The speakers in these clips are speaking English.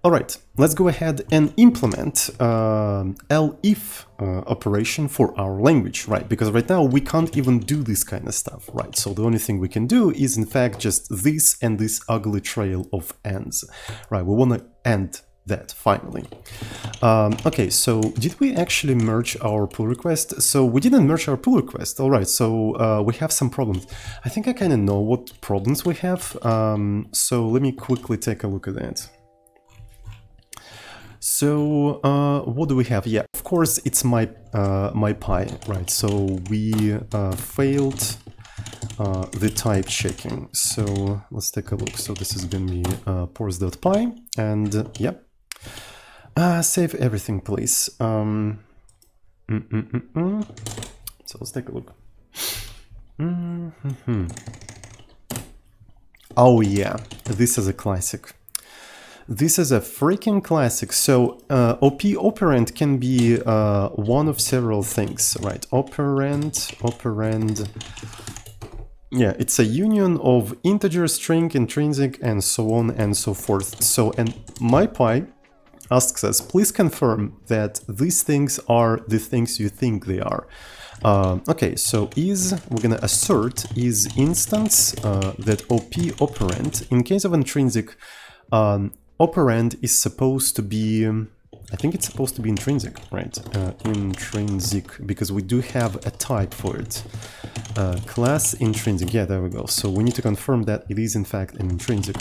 All right, let's go ahead and implement elif operation for our language, right? Because right now we can't even do this kind of stuff, right? So the only thing we can do is in fact just this and this ugly trail of ends, right? We want to end that finally. Okay, so did we actually merge our pull request? So we didn't merge our pull request. All right, so we have some problems. I think I kind of know what problems we have. So let me quickly take a look at that. So what do we have? Yeah, of course it's my pie, right? So we failed the type checking. So let's take a look. So this is going to be porth.py, and yep. Save everything, please. So let's take a look. Oh yeah, this is a classic. This is a freaking classic. So operand can be one of several things, right? Operand. Yeah, it's a union of integer, string, intrinsic, and so on and so forth. So, and MyPy asks us, please confirm that these things are the things you think they are. Okay, so we're gonna assert is instance that operand, in case of intrinsic, operand is supposed to be, I think it's supposed to be intrinsic, right? Intrinsic, because we do have a type for it. Class intrinsic, yeah, there we go. So we need to confirm that it is in fact an intrinsic.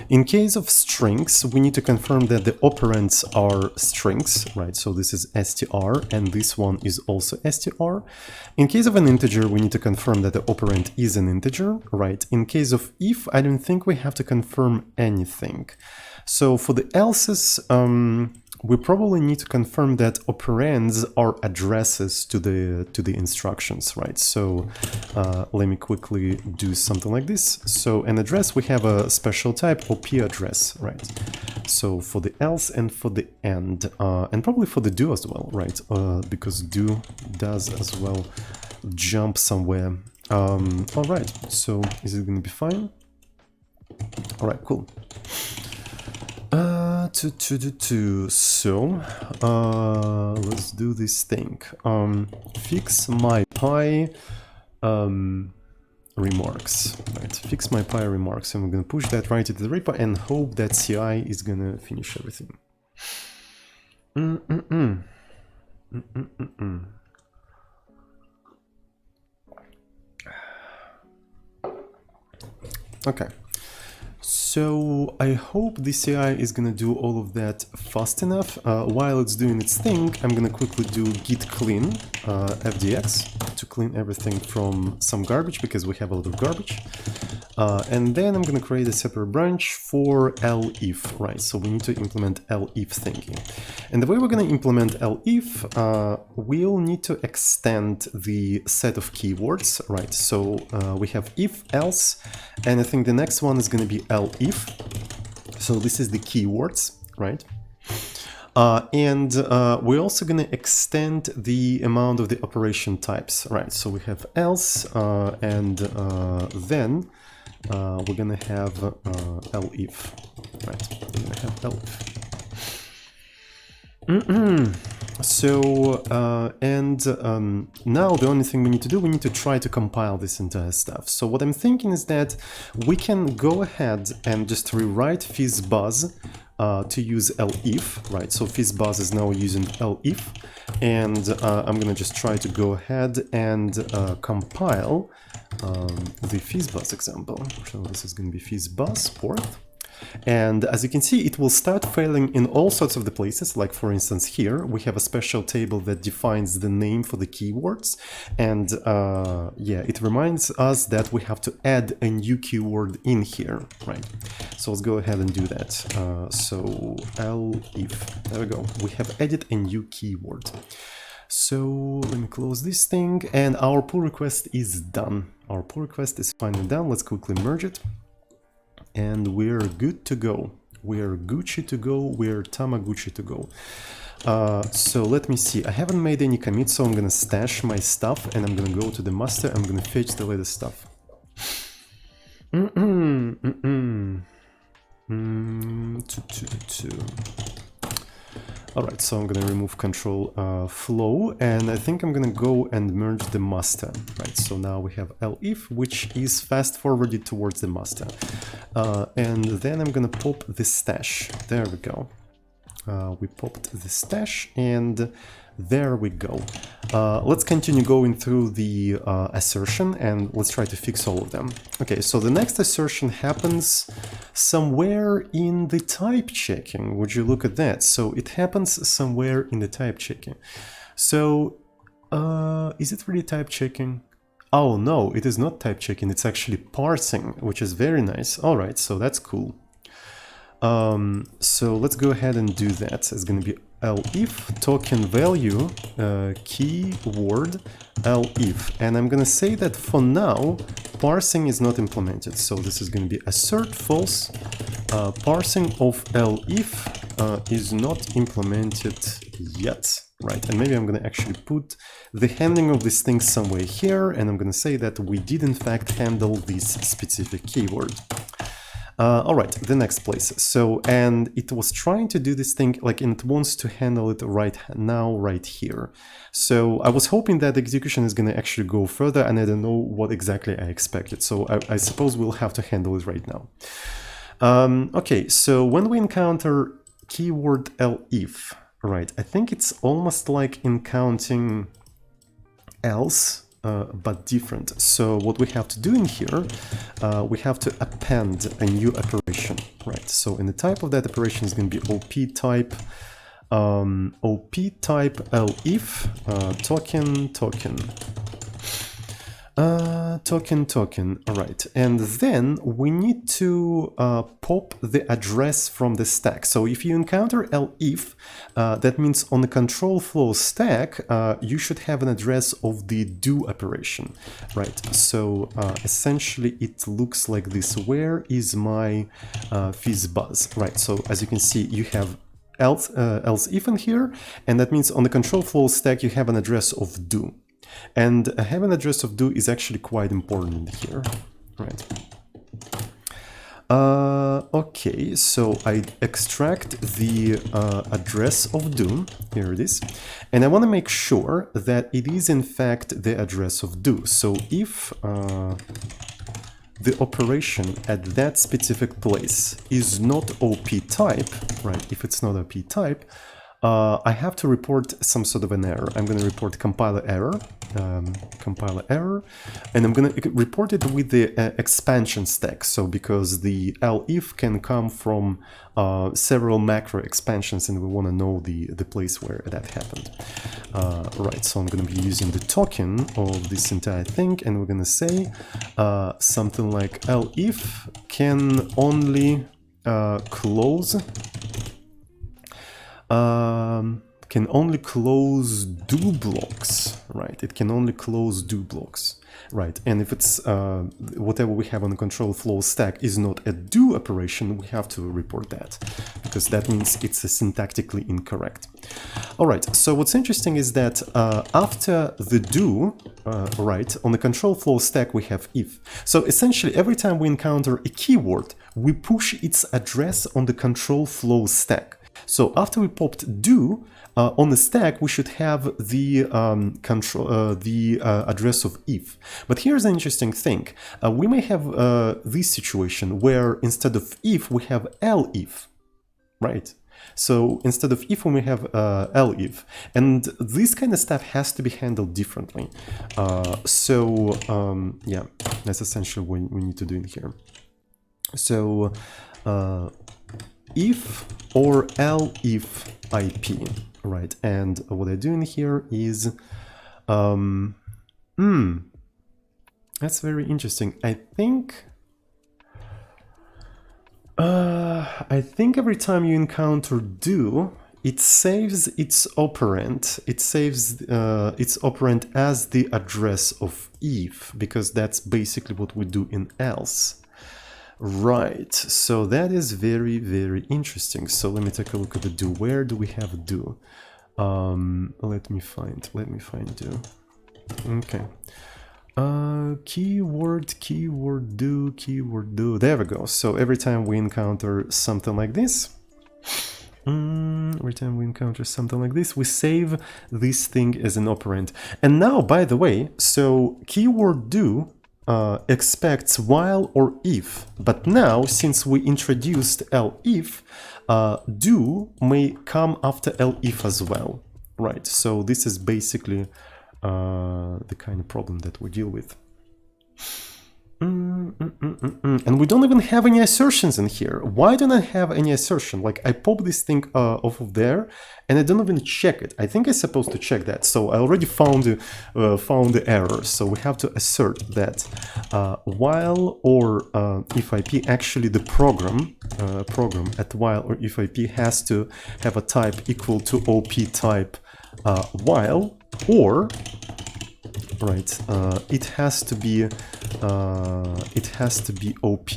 In case of strings, we need to confirm that the operands are strings, right? So this is str, and this one is also str. In case of an integer, we need to confirm that the operand is an integer, right? In case of if, I don't think we have to confirm anything. So for the else's, we probably need to confirm that operands are addresses to the instructions, right? So let me quickly do something like this. So an address, we have a special type, op address, right? So for the else and for the end, and probably for the do as well, right? Because do does as well jump somewhere. All right, so is it going to be fine? All right, cool. So let's do this thing. Fix my pie remarks. Right, fix my pie remarks. And we're gonna push that right into the repo and hope that CI is gonna finish everything. Okay. So I hope the CI is gonna do all of that fast enough. While it's doing its thing, I'm gonna quickly do git clean fdx to clean everything from some garbage, because we have a lot of garbage. And then I'm gonna create a separate branch for elif, right? So we need to implement elif thingy. And the way we're gonna implement elif, we'll need to extend the set of keywords, right? So we have if, else, and I think the next one is gonna be elif. So this is the keywords, right? And we're also going to extend the amount of the operation types, right? So we have else, and then we're going to have elif, right? We're going to have elif. So, now the only thing we need to do, we need to try to compile this entire stuff. So what I'm thinking is that we can go ahead and just rewrite fizzbuzz to use elif, right? So fizzbuzz is now using elif, and I'm gonna just try to go ahead and compile the fizzbuzz example. So this is gonna be fizzbuzz porth. And as you can see, it will start failing in all sorts of the places. Like for instance, here we have a special table that defines the name for the keywords. And yeah, it reminds us that we have to add a new keyword in here, right? So let's go ahead and do that. So elif, there we go. We have added a new keyword. So let me close this thing, and our pull request is done. Our pull request is finally done. Let's quickly merge it. And we're good to go. We're Gucci to go. We're Tamaguchi to go. So let me see. I haven't made any commits, so I'm gonna stash my stuff and I'm gonna go to the master. I'm gonna fetch the latest stuff. 2. All right, so I'm gonna remove control flow, and I think I'm gonna go and merge the master, right? So now we have elif, which is fast forwarded towards the master. And then I'm gonna pop the stash. There we go. We popped the stash, and there we go. Let's continue going through the assertion, and let's try to fix all of them. Okay, so the next assertion happens somewhere in the type checking. Would you look at that? So it happens somewhere in the type checking. So is it really type checking? Oh no, it is not type checking, it's actually parsing, which is very nice. All right, so that's cool. So let's go ahead and do that. It's going to be elif token value keyword elif, and I'm going to say that for now parsing is not implemented. So this is going to be assert false. Parsing of elif is not implemented yet. Right, and maybe I'm going to actually put the handling of this thing somewhere here, and I'm going to say that we did in fact handle this specific keyword. All right, the next place. So, and it was trying to do this thing, like, and it wants to handle it right now, right here. So I was hoping that the execution is going to actually go further, and I don't know what exactly I expected. So I suppose we'll have to handle it right now. Okay, so when we encounter keyword elif, right, I think it's almost like encountering else, but different. So what we have to do in here, we have to append a new operation, right? So in the type of that operation is going to be op type elif token. All right, and then we need to pop the address from the stack. So if you encounter elif, that means on the control flow stack, you should have an address of the do operation, right? So essentially it looks like this. Where is my fizzbuzz? Right, so as you can see, you have else if in here, and that means on the control flow stack you have an address of do. And having an address of do is actually quite important here, right? Okay, so I extract the address of do, here it is, and I want to make sure that it is in fact the address of do. So if the operation at that specific place is not OP type, right, if it's not OP type, I have to report some sort of an error. I'm going to report compiler error, and I'm going to report it with the expansion stack. So because the elif can come from several macro expansions, and we want to know the place where that happened. Right, so I'm going to be using the token of this entire thing, and we're going to say something like elif can only close do blocks, right? It can only close do blocks, right? And if it's whatever we have on the control flow stack is not a do operation, we have to report that, because that means it's syntactically incorrect. All right, so what's interesting is that after the do, right, on the control flow stack we have if. So essentially every time we encounter a keyword, we push its address on the control flow stack. So after we popped do on the stack, we should have the address of if. But here's an interesting thing: we may have this situation where instead of if we have elif, right? So instead of if we may have elif, and this kind of stuff has to be handled differently. Yeah, that's essentially what we need to do in here. So if or elif IP, right? And what I do in here is, that's very interesting. I think every time you encounter do, it saves its operand. It saves its operand as the address of if, because that's basically what we do in else. Right, so that is very, very interesting. So let me take a look at the do. Where do we have do? Let me find do. Okay. Keyword do. There we go. So every time we encounter something like this, we save this thing as an operand. And now, by the way, so keyword do expects while or if, but now since we introduced elif, do may come after elif as well, right? So this is basically the kind of problem that we deal with. And we don't even have any assertions in here. Why don't I have any assertion? Like, I pop this thing off of there, and I don't even check it. I think I'm supposed to check that. So I already found the error. So we have to assert that while or if IP, actually the program at while or if IP has to have a type equal to OP type while, or right, it has to be OP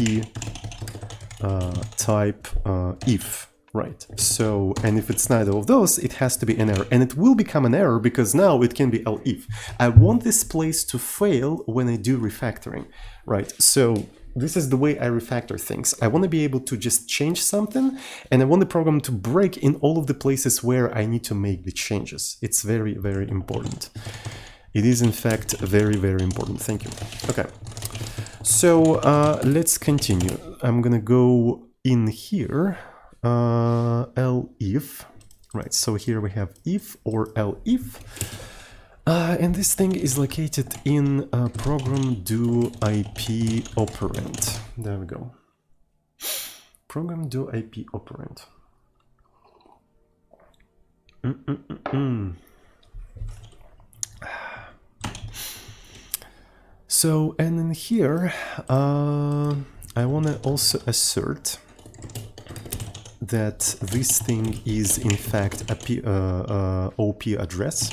type if, right? So, and if it's neither of those, it has to be an error, and it will become an error because now it can be elif. I want this place to fail when I do refactoring, right? So this is the way I refactor things. I want to be able to just change something, and I want the program to break in all of the places where I need to make the changes. It's very, very important. It is, in fact, very, very important. Thank you. Okay. So let's continue. I'm going to go in here, elif. Right, so here we have if or elif. And this thing is located in program do IP operand. There we go. Program do IP operand. So, and in here, I want to also assert that this thing is in fact a OP address.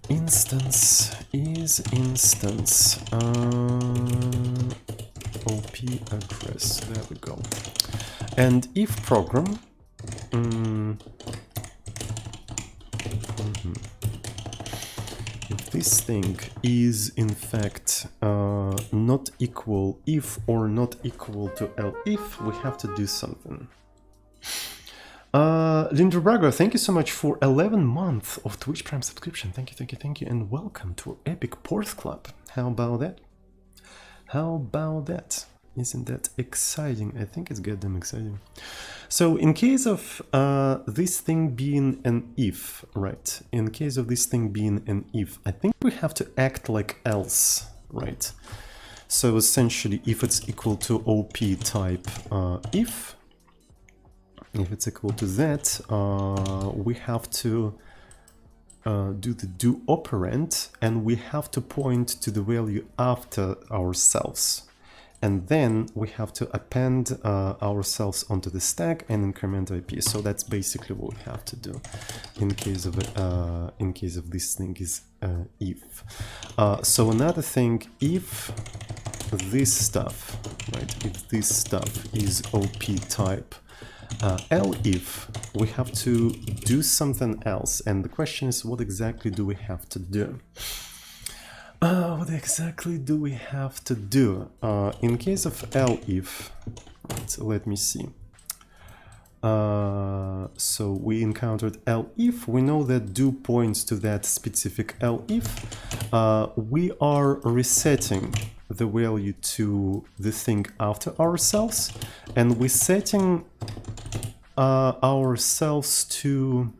Instance is instance OP address. There we go. And if program if this thing is in fact not equal if or not equal to elif, we have to do something. Linda Braga, thank you so much for 11 months of Twitch Prime subscription. Thank you, thank you, thank you, and welcome to Epic Porth Club. How about that? How about that? Isn't that exciting? I think it's goddamn exciting. So in case of this thing being an if, right? In case of this thing being an if, I think we have to act like else, right? So essentially, if it's equal to OP type if it's equal to that, we have to do the do operand, and we have to point to the value after ourselves. And then we have to append ourselves onto the stack and increment IP. So that's basically what we have to do in case of this thing is if. So another thing, if this stuff, right? If this stuff is OP type elif, we have to do something else. And the question is, what exactly do we have to do? What exactly do we have to do? In case of elif, right, so let me see. So we encountered elif. We know that do points to that specific elif. We are resetting the value to the thing after ourselves, and we're setting ourselves to...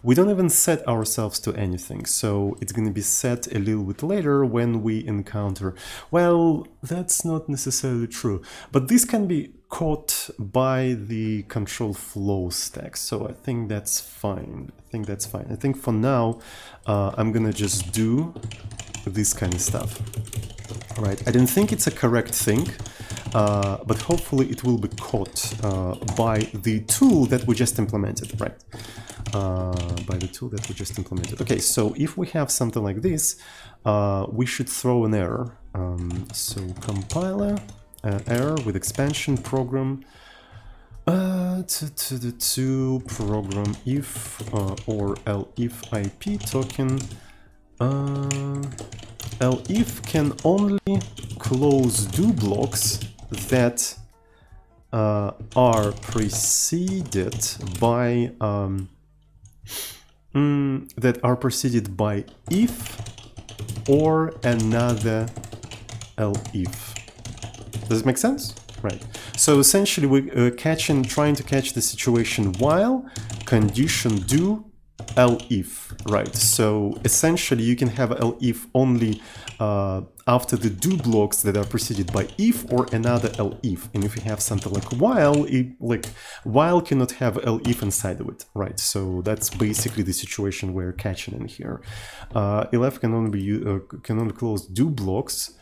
We don't even set ourselves to anything, so it's going to be set a little bit later when we encounter... Well, that's not necessarily true, but this can be caught by the control flow stack, so I think that's fine. I think for now, I'm going to just do this kind of stuff. Right, I don't think it's a correct thing, but hopefully it will be caught by the tool that we just implemented, right? Okay, so if we have something like this, we should throw an error. So compiler, error with expansion program to program if or elif IP token elif can only close do blocks that are preceded by if or another elif. Does it make sense? Right. So essentially we're trying to catch the situation while condition do elif, right? So essentially you can have elif only after the do blocks that are preceded by if or another elif. And if you have something like while cannot have elif inside of it, right? So that's basically the situation we're catching in here. elif can only close do blocks.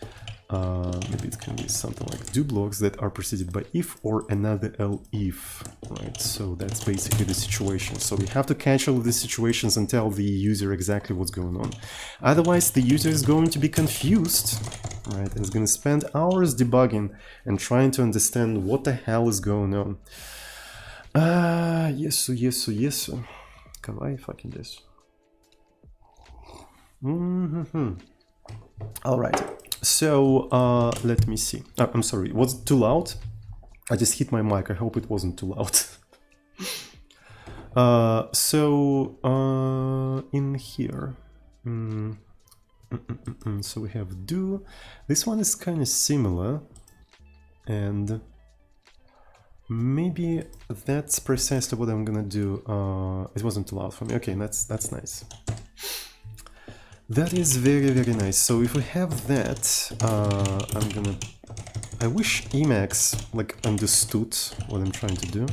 Maybe it can be something like do blocks that are preceded by if or another elif, right? So that's basically the situation. So we have to catch all of these situations and tell the user exactly what's going on. Otherwise, the user is going to be confused, right? And is going to spend hours debugging and trying to understand what the hell is going on. Yes. Kawai fucking this. All right. So let me see. I'm sorry, was it too loud? I just hit my mic. I hope it wasn't too loud. In here, so we have do. This one is kind of similar, and maybe that's precisely what I'm gonna do. It wasn't too loud for me. Okay, that's nice. That is very, very nice. So if we have that, I wish Emacs understood what I'm trying to do.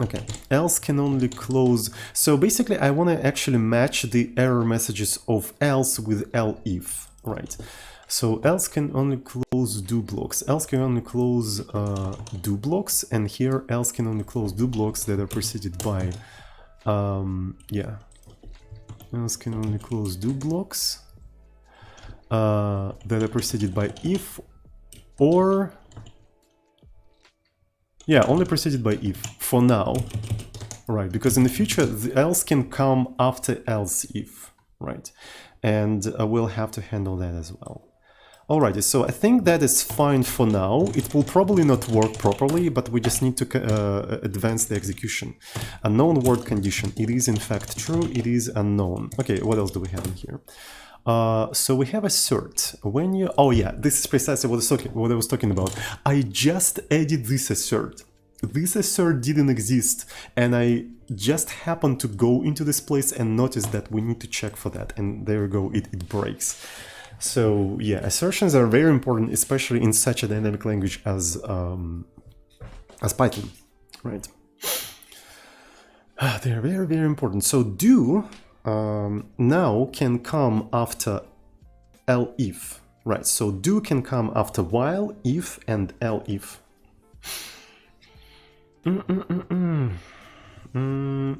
Okay, else can only close. So basically I want to actually match the error messages of else with elif, right? So else can only close do blocks. Else can only close do blocks, and here else can only close do blocks that are preceded by else can only close do blocks that are preceded by if or only preceded by if for now, right? Because in the future the else can come after else if, right? And we'll have to handle that as well. Alrighty, so I think that is fine for now. It will probably not work properly, but we just need to advance the execution. Unknown word condition. It is in fact true. It is unknown. Okay, what else do we have in here? So we have assert. When you... Oh yeah, this is precisely what I was talking about. I just added this assert. This assert didn't exist, and I just happened to go into this place and notice that we need to check for that. And there we go, it breaks. So yeah, assertions are very important, especially in such a dynamic language as Python, right? They are very, very important. So do now can come after elif, right? So do can come after while, if, and elif.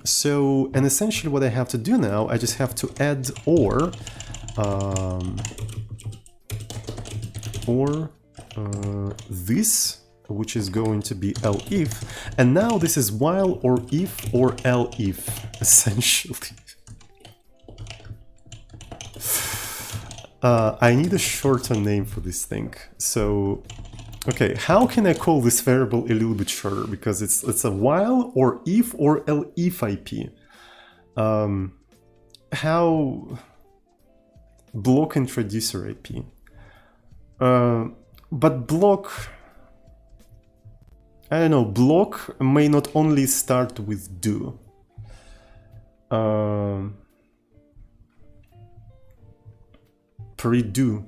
So, and essentially what I have to do now, I just have to add or this, which is going to be elif, and now this is while or if or elif, essentially. I need a shorter name for this thing. So, okay, how can I call this variable a little bit shorter? Because it's a while or if or elif IP. How... block introducer IP. But block, I don't know, block may not only start with do. Pre-do.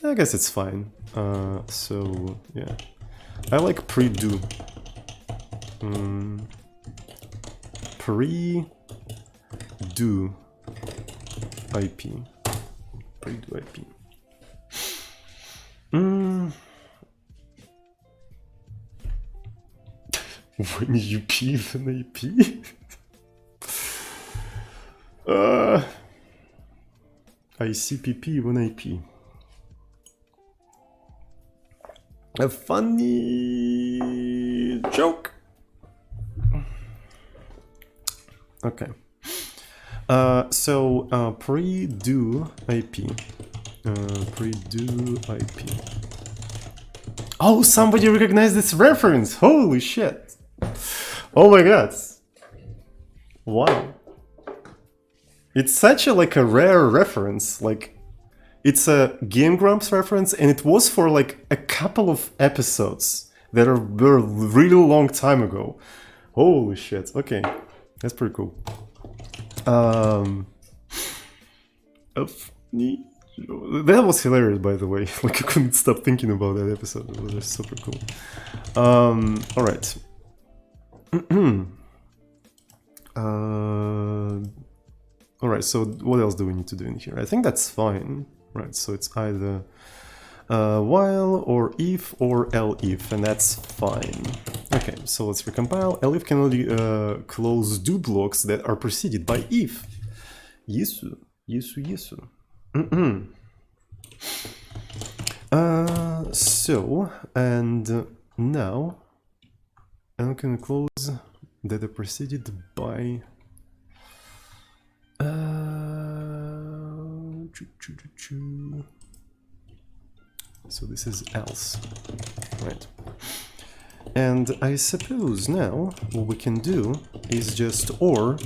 I guess it's fine. So yeah, I like pre-do. Pre-do IP. Pre-do IP. When you pee then I pee? I see PP when I pee. A funny joke. Okay. Pre-do IP. Pre-do IP. Oh, somebody recognized this reference! Holy shit! Oh my god! Wow. It's such a like a rare reference. Like, it's a Game Grumps reference, and it was for like a couple of episodes that were a really long time ago. Holy shit! Okay, that's pretty cool. That was hilarious, by the way. Like, I couldn't stop thinking about that episode. It was just super cool. All right. All right. So, what else do we need to do in here? I think that's fine, right? So it's either while or if or elif, and that's fine. Okay. So let's recompile. Elif can only close do blocks that are preceded by if. Yesu. So, and now I'm gonna close that are preceded by so this is else, right? And I suppose now what we can do is just or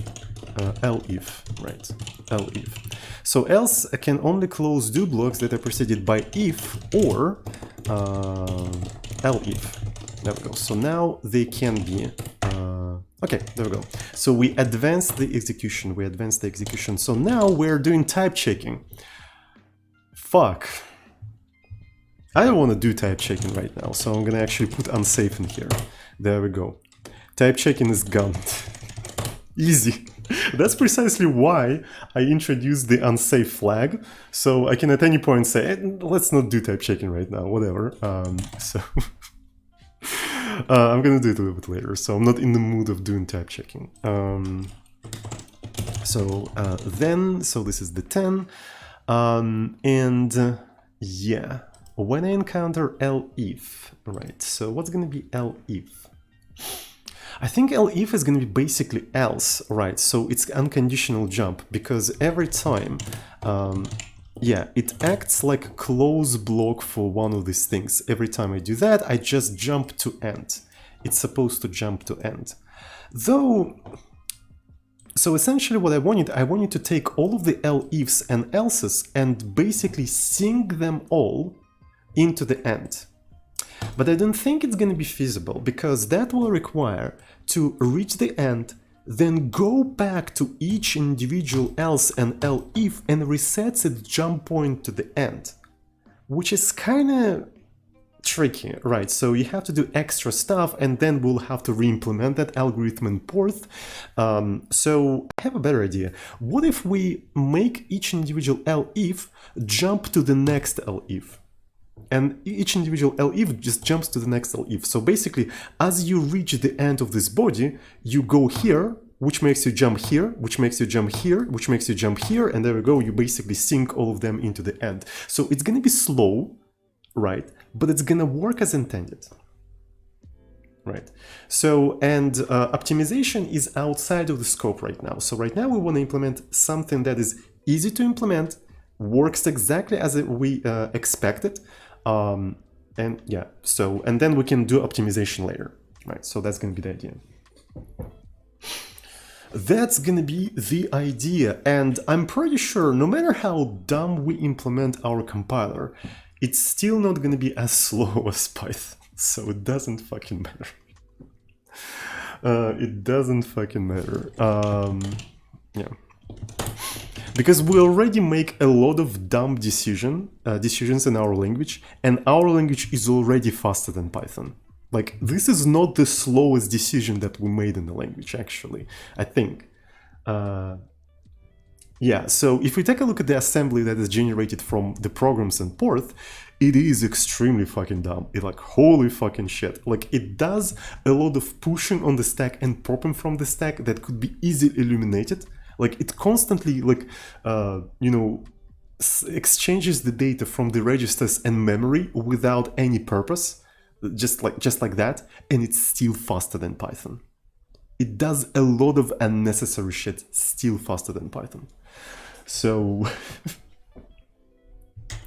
elif, right? Elif. So else can only close do blocks that are preceded by if or elif. There we go. So now they can be okay, there we go. So we advanced the execution. So now we're doing type checking. Fuck. I don't want to do type checking right now, so I'm gonna actually put unsafe in here. There we go. Type checking is gone. Easy. That's precisely why I introduced the unsafe flag, so I can at any point say, let's not do type checking right now, whatever. So I'm gonna do it a little bit later, so I'm not in the mood of doing type checking. So this is the 10, and yeah, when I encounter elif, right, so what's gonna be elif? I think elif is going to be basically else, right? So it's unconditional jump, because every time, yeah, it acts like a close block for one of these things. Every time I do that, I just jump to end. It's supposed to jump to end. Though, so essentially what I wanted to take all of the elifs and elses and basically sync them all into the end. But I don't think it's going to be feasible, because that will require to reach the end, then go back to each individual else and elif and resets its jump point to the end, which is kind of tricky, right? So you have to do extra stuff, and then we'll have to re-implement that algorithm in Porth. So I have a better idea. What if we make each individual elif jump to the next elif? And each individual elif just jumps to the next elif. So basically, as you reach the end of this body, you go here, which makes you jump here, which makes you jump here, which makes you jump here, and there we go, you basically sync all of them into the end. So it's gonna be slow, right? But it's gonna work as intended, right? So, and optimization is outside of the scope right now. So right now we wanna implement something that is easy to implement, works exactly as we expected, and yeah, so, and then we can do optimization later, right? So that's gonna be the idea. That's gonna be the idea, and I'm pretty sure no matter how dumb we implement our compiler, it's still not gonna be as slow as Python, so it doesn't fucking matter. It doesn't fucking matter. Yeah. Because we already make a lot of dumb decisions in our language, and our language is already faster than Python. Like, this is not the slowest decision that we made in the language, actually, I think. Yeah, so if we take a look at the assembly that is generated from the programs in Porth, it is extremely fucking dumb. It's like, holy fucking shit. Like, it does a lot of pushing on the stack and popping from the stack that could be easily eliminated. Like, it constantly, like, you know, exchanges the data from the registers and memory without any purpose, just like that, and it's still faster than Python. it does a lot of unnecessary shit still faster than Python. So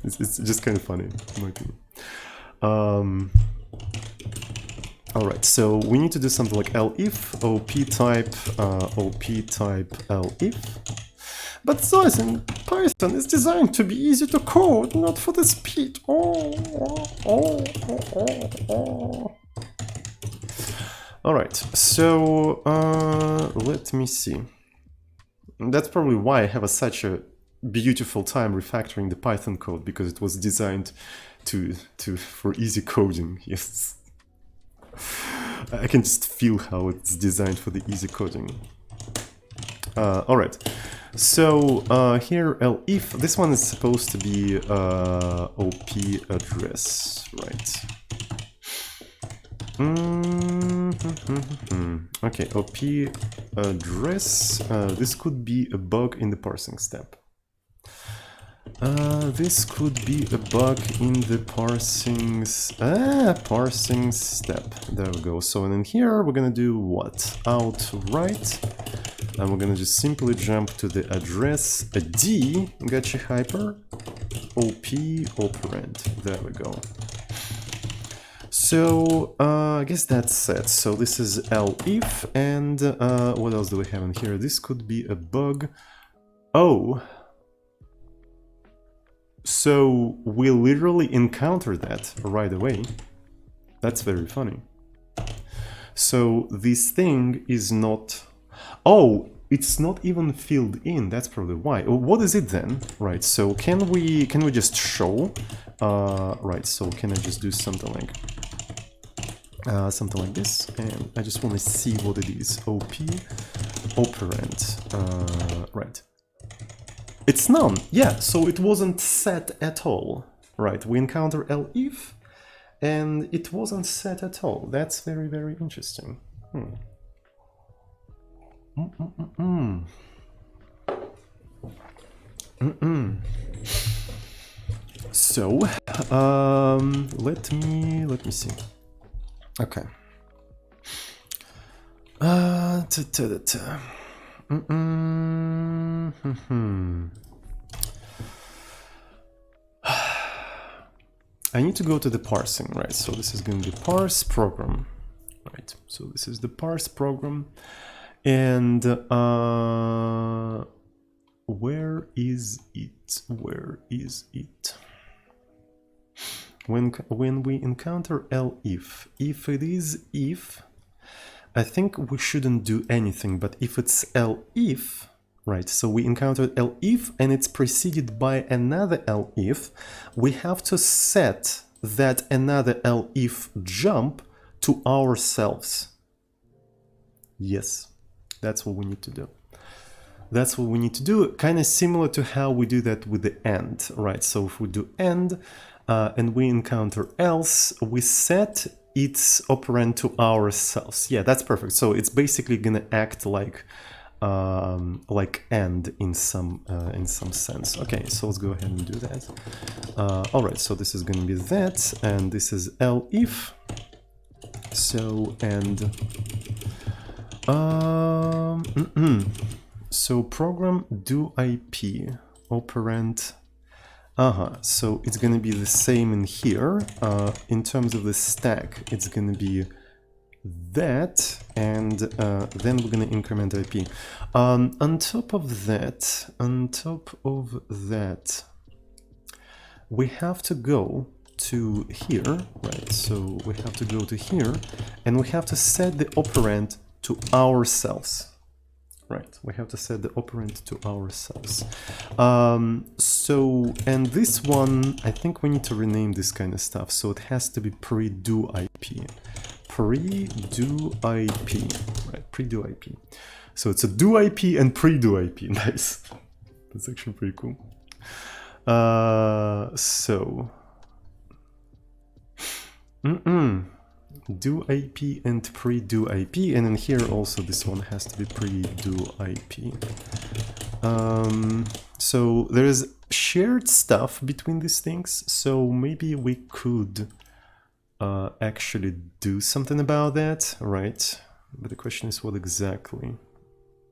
it's just kind of funny, in my opinion. All right, so we need to do something like elif, op type elif. But size in Python is designed to be easy to code, not for the speed. All right, so let me see. That's probably why I have such a beautiful time refactoring the Python code, because it was designed for easy coding. Yes, I can just feel how it's designed for the easy coding. All right, so here elif, this one is supposed to be op address, right? Okay, op address, this could be a bug in the parsing step. This could be a bug in the parsing step. There we go. So and in here we're gonna do what? Outright, and we're gonna just simply jump to the address a d, gotcha hyper, op operand. There we go. So I guess that's it. So this is elif, and what else do we have in here? This could be a bug. Oh. So we literally encounter that right away. That's very funny. So this thing is not... Oh, it's not even filled in. That's probably why. Oh, what is it then? Right, so can we just show? Right, so can I just do something like this? And I just want to see what it is. Op operand. Right. It's none. Yeah, so it wasn't set at all. Right, we encounter elif, and it wasn't set at all. That's very, very interesting. So, let me see. Okay. I need to go to the parsing, right? So this is going to be parse program, right? So this is the parse program, and where is it? Where is it? When we encounter elif, if it is if, I think we shouldn't do anything, but if it's elif, right, so we encountered elif and it's preceded by another elif, we have to set that another elif jump to ourselves. Yes, that's what we need to do. That's what we need to do, kind of similar to how we do that with the AND, right? So if we do AND and we encounter else, we set its operand to ourselves. Yeah, that's perfect. So it's basically gonna act like AND in some sense. Okay, so let's go ahead and do that. All right, so this is gonna be that, and this is elif. So and so program do IP operand. So it's gonna be the same in here. In terms of the stack, it's gonna be that, and then we're gonna increment IP. On top of that, we have to go to here, right? So we have to go to here, and we have to set the operand to ourselves. Right, we have to set the operand to ourselves. So, and this one, I think we need to rename this kind of stuff. So it has to be pre-do IP. Pre-do IP, right, pre-do IP. So it's a do IP and pre-do IP, nice. That's actually pretty cool. So, do IP and pre-do IP, and in here also this one has to be pre-do IP. So there is shared stuff between these things, so maybe we could actually do something about that, right? But the question is what exactly?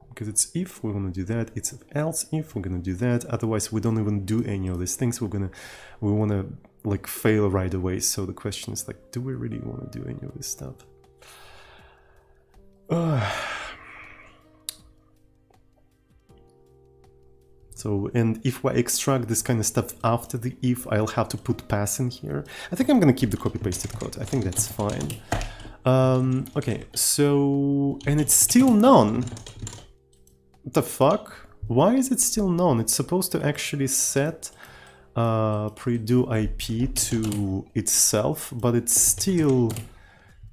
Because it's if we want to do that, it's else if we're gonna do that. Otherwise, we don't even do any of these things. We want to like fail right away. So the question is like, do we really want to do any of this stuff? So, and if I extract this kind of stuff after the if, I'll have to put parsing here. I think I'm gonna keep the copy-pasted code. I think that's fine. Okay, so, and it's still none. What the fuck? Why is it still none? It's supposed to actually set pre-do IP to itself, but it's still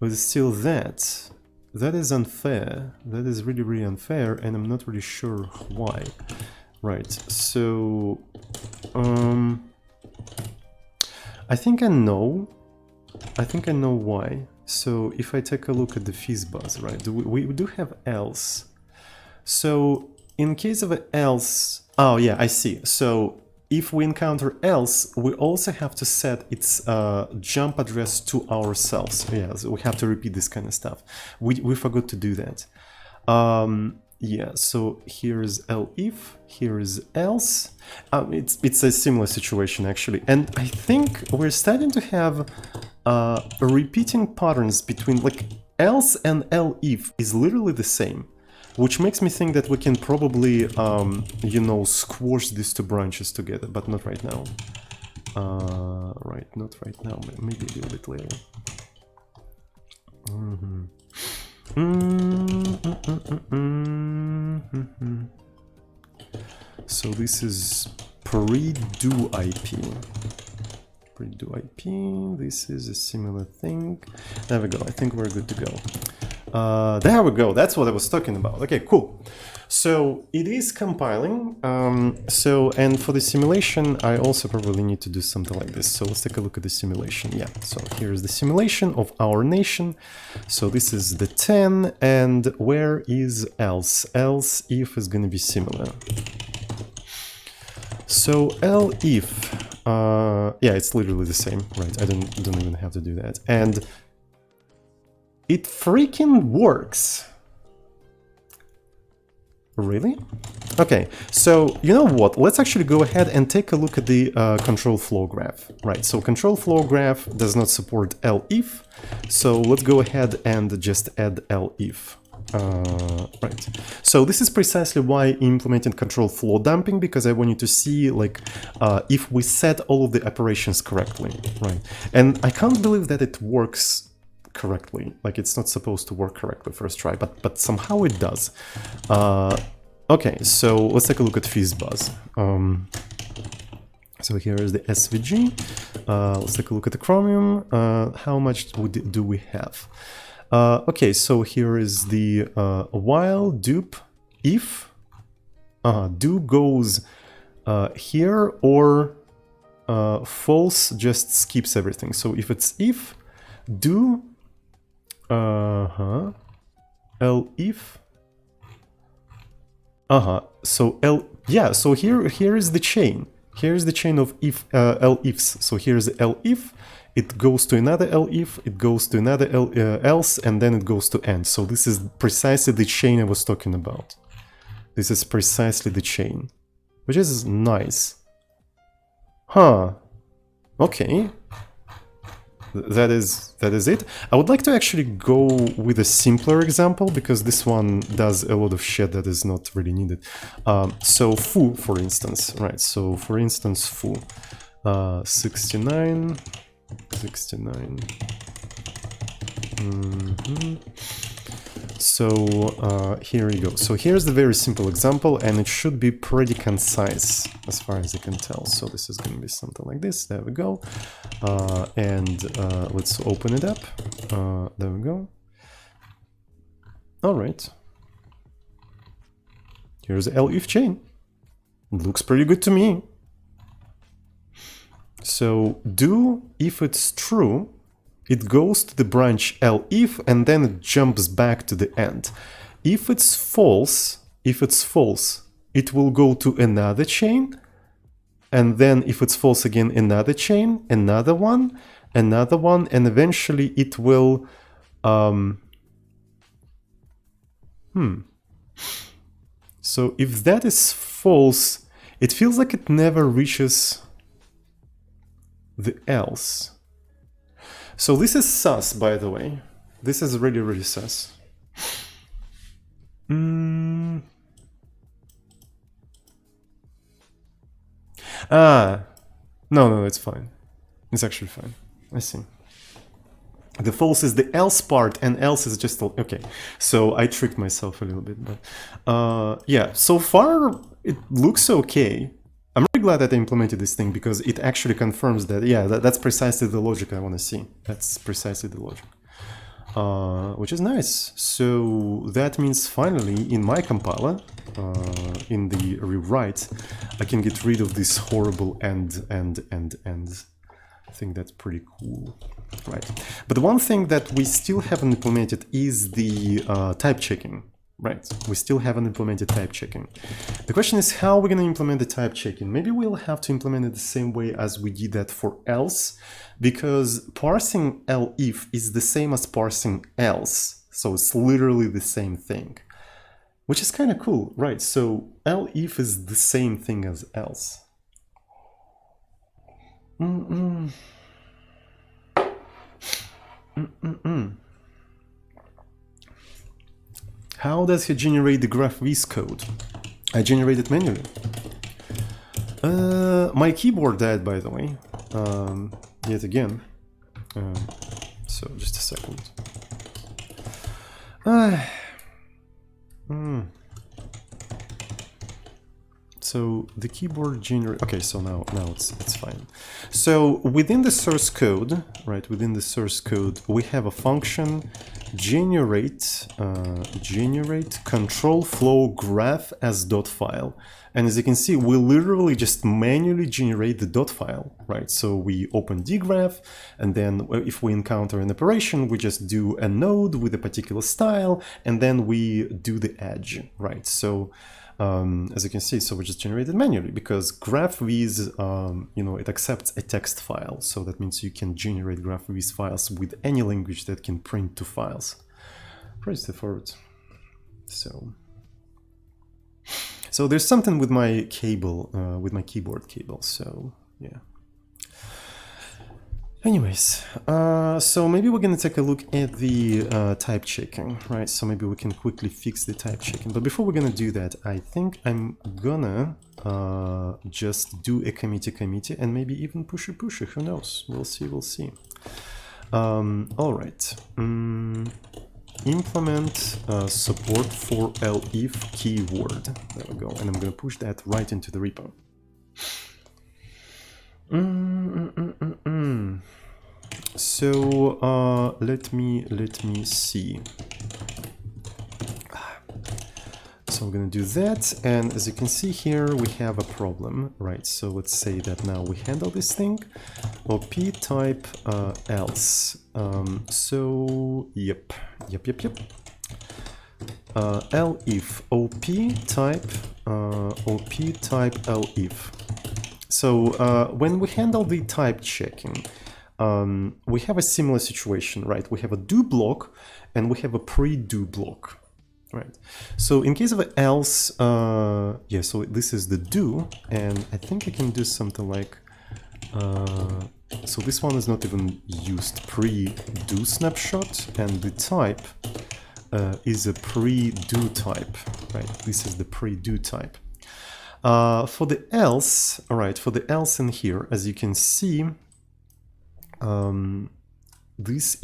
that. That is unfair. That is really, really unfair, and I'm not really sure why. Right, so I think I know why. So if I take a look at the fizzbuzz, right, we do have else. So in case of an else, oh yeah, I see. So if we encounter else, we also have to set its jump address to ourselves. Yeah, so we have to repeat this kind of stuff. We forgot to do that. Yeah, so here's elif, here's else. It's a similar situation actually, and I think we're starting to have repeating patterns between like else and elif is literally the same, which makes me think that we can probably you know, squash these two branches together, but not right now. Right, not right now. Maybe a little bit later. So this is pre-do IP. Pre-do IP. This is a similar thing. There we go. I think we're good to go. There we go. That's what I was talking about. Okay, cool. So it is compiling. And for the simulation, I also probably need to do something like this. So let's take a look at the simulation. Yeah, so here's the simulation of our nation. So this is the 10, and where is else? Else if is going to be similar. So elif, yeah, it's literally the same, right? I don't even have to do that. And it freaking works. Really? Okay, so you know what? Let's actually go ahead and take a look at the control flow graph. Right, so control flow graph does not support elif, so let's go ahead and just add elif. Right, so this is precisely why I implemented control flow dumping, because I want you to see like if we set all of the operations correctly, right? And I can't believe that it works correctly. Like it's not supposed to work correctly first try, but somehow it does. Okay, so let's take a look at fizzbuzz. So here is the SVG. Let's take a look at the Chromium. How much do we have? Okay, so here is the while dupe if do goes here, or false just skips everything. So if it's if, do elif, so yeah, so here is the chain. Here is the chain of if elifs. So here's elif, it goes to another elif, it goes to another else, and then it goes to end. So this is precisely the chain I was talking about. This is precisely the chain, which is nice. Huh. Okay. That is it. I would like to actually go with a simpler example, because this one does a lot of shit that is not really needed. So foo, for instance, right? So for instance, foo, 69. So here we go. So here's the very simple example, and it should be pretty concise as far as I can tell. So this is going to be something like this. There we go. And let's open it up. There we go. All right. Here's the elif chain. Looks pretty good to me. So do, if it's true, it goes to the branch elif, and then it jumps back to the end. If it's false, it will go to another chain, and then if it's false again, another chain, another one, and eventually it will So if that is false, it feels like it never reaches the else. So this is sus, by the way. This is really, really sus. No, it's fine. It's actually fine. I see. The false is the else part, and else is just okay. So I tricked myself a little bit, but yeah. So far it looks okay. I'm really glad that I implemented this thing because it actually confirms that yeah, that's precisely the logic I want to see. That's precisely the logic, which is nice. So that means finally in my compiler, in the rewrite, I can get rid of this horrible end. I think that's pretty cool. Right, but the one thing that we still haven't implemented is the type checking. Right, we still haven't implemented type checking. The question is how we're going to implement the type checking. Maybe we'll have to implement it the same way as we did that for else, because parsing elif is the same as parsing else, so it's literally the same thing, which is kind of cool, right? So elif is the same thing as else. How does he generate the GraphViz code? I generate it manually. My keyboard died, by the way, yet again. So just a second. So the keyboard generate. Okay, so now it's fine. So within the source code, right? Within the source code, we have a function generate control flow graph as dot file. And as you can see, we literally just manually generate the dot file, right? So we open dgraph, and then if we encounter an operation, we just do a node with a particular style, and then we do the edge, right? So as you can see, so we just generate it manually because GraphViz, it accepts a text file. So that means you can generate GraphViz files with any language that can print two files. Pretty straightforward. So there's something with my cable, with my keyboard cable. So yeah. Anyways, so maybe we're gonna take a look at the type checking, right? So maybe we can quickly fix the type checking. But before we're gonna do that, I think I'm gonna just do a committee, and maybe even pusher. Who knows? We'll see. All right. Implement support for elif keyword. There we go. And I'm gonna push that right into the repo. So let me see. So I'm gonna do that, and as you can see here, we have a problem, right? So let's say that now we handle this thing. Op type else. So yep. Elif op type elif. So when we handle the type checking, we have a similar situation, right? We have a do block and we have a pre-do block, right? So in case of an else, yeah, so this is the do, and I think I can do something like, so this one is not even used, pre-do snapshot, and the type is a pre-do type, right? This is the pre-do type. For the else, all right, for the else in here, as you can see, this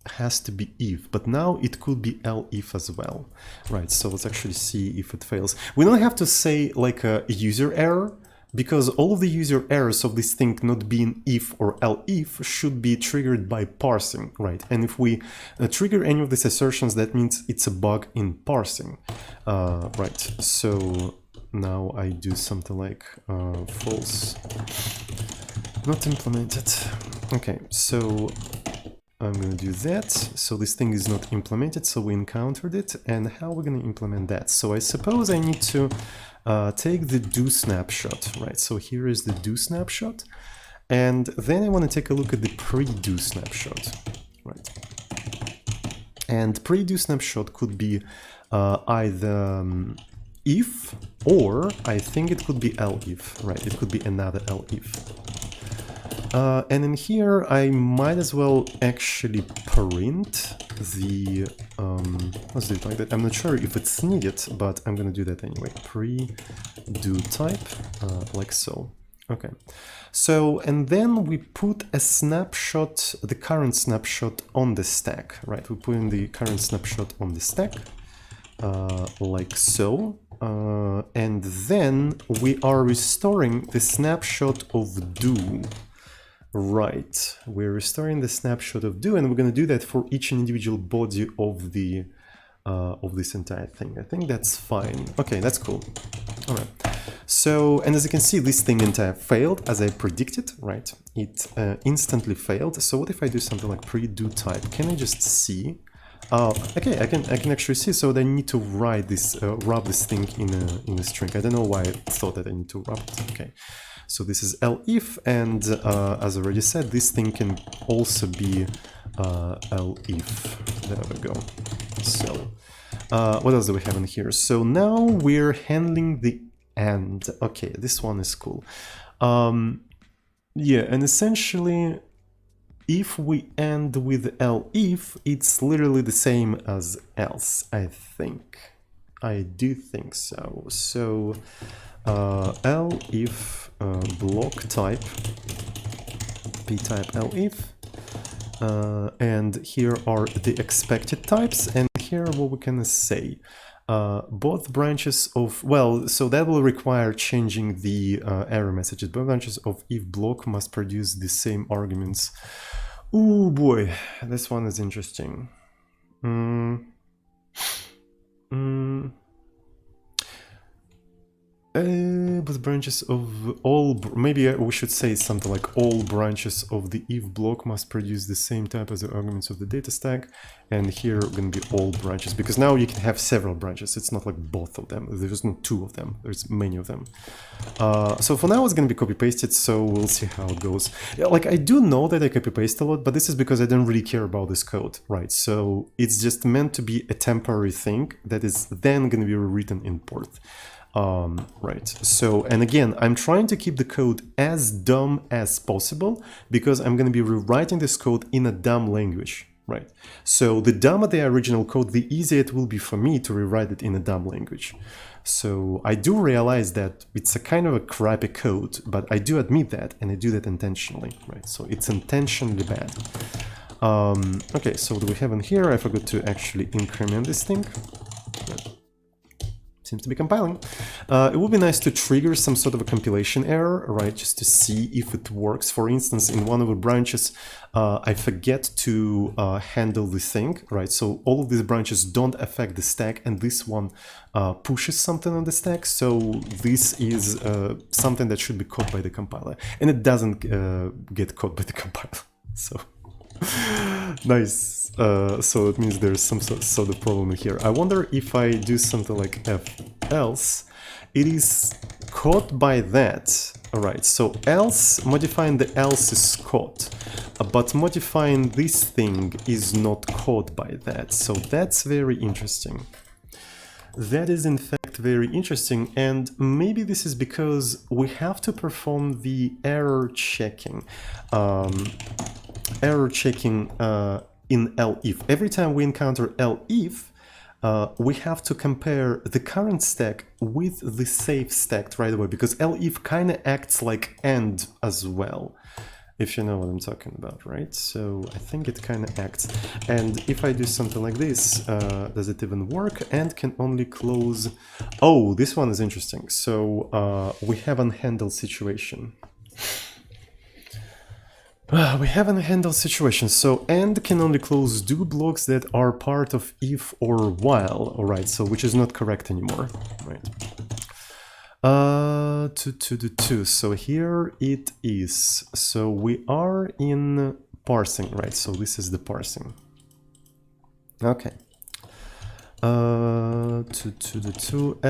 has to be if, but now it could be elif as well, right? So let's actually see if it fails. We don't have to say like a user error, because all of the user errors of this thing not being if or elif should be triggered by parsing, right? And if we trigger any of these assertions, that means it's a bug in parsing, right? So now I do something like false, not implemented. Okay, so I'm going to do that. So this thing is not implemented, so we encountered it. And how we're going to implement that? So I suppose I need to take the do snapshot, right? So here is the do snapshot. And then I want to take a look at the pre-do snapshot, right? And pre-do snapshot could be either if, or I think it could be elif, right? It could be another elif. And in here, I might as well actually print the, let's do it like that. I'm not sure if it's needed, but I'm gonna do that anyway. Pre-do type, like so. Okay. So, and then we put a snapshot, the current snapshot on the stack, right? We put in the current snapshot on the stack, like so. And then we are restoring the snapshot of do. Right, we're restoring the snapshot of do, and we're going to do that for each individual body of the of this entire thing. I think that's fine. Okay, that's cool. All right. So, and as you can see, this thing entire failed as I predicted. Right, it instantly failed. So, what if I do something like pre-do type? Can I just see? Okay, I can actually see. So, I need to write this, wrap this thing in a string. I don't know why I thought that I need to wrap it. Okay. So this is elif, and as I already said, this thing can also be elif. There we go. So what else do we have in here? So now we're handling the AND. Okay, this one is cool. Yeah, and essentially, if we end with elif, it's literally the same as else, I think. I do think so. So elif block type p type elif, and here are the expected types, and here what we can say. Both branches of, well, so that will require changing the error messages. Both branches of if block must produce the same arguments. Oh boy, this one is interesting. But branches of all, maybe we should say something like all branches of the if block must produce the same type as the arguments of the data stack, and here are going to be all branches, because now you can have several branches. It's not like both of them. There's not two of them. There's many of them. So for now it's going to be copy pasted, so we'll see how it goes. Yeah, like I do know that I copy paste a lot, but this is because I don't really care about this code, right? So it's just meant to be a temporary thing that is then going to be rewritten in Porth. Right, so, and again, I'm trying to keep the code as dumb as possible, because I'm going to be rewriting this code in a dumb language, right? So the dumber the original code, the easier it will be for me to rewrite it in a dumb language. So I do realize that it's a kind of a crappy code, but I do admit that, and I do that intentionally, right? So it's intentionally bad. Okay, so what do we have in here? I forgot to actually increment this thing. Seems to be compiling. It would be nice to trigger some sort of a compilation error, right? Just to see if it works. For instance, in one of the branches, I forget to handle the thing, right? So all of these branches don't affect the stack, and this one pushes something on the stack. So this is something that should be caught by the compiler, and it doesn't get caught by the compiler. So nice. So it means there's some sort of problem here. I wonder if I do something like else, it is caught by that. Alright, so else, modifying the else is caught, but modifying this thing is not caught by that. So that's very interesting. That is in fact very interesting, and maybe this is because we have to perform the error checking. In elif. Every time we encounter elif, we have to compare the current stack with the safe stack right away, because elif kind of acts like AND as well, if you know what I'm talking about, right? So I think it kind of acts. And if I do something like this, does it even work? AND can only close. Oh, this one is interesting. So we have an unhandled situation. We have an unhandled situation, so AND can only close do blocks that are part of if or while, alright, so which is not correct anymore, right? So here it is. So we are in parsing, right? So this is the parsing. Okay.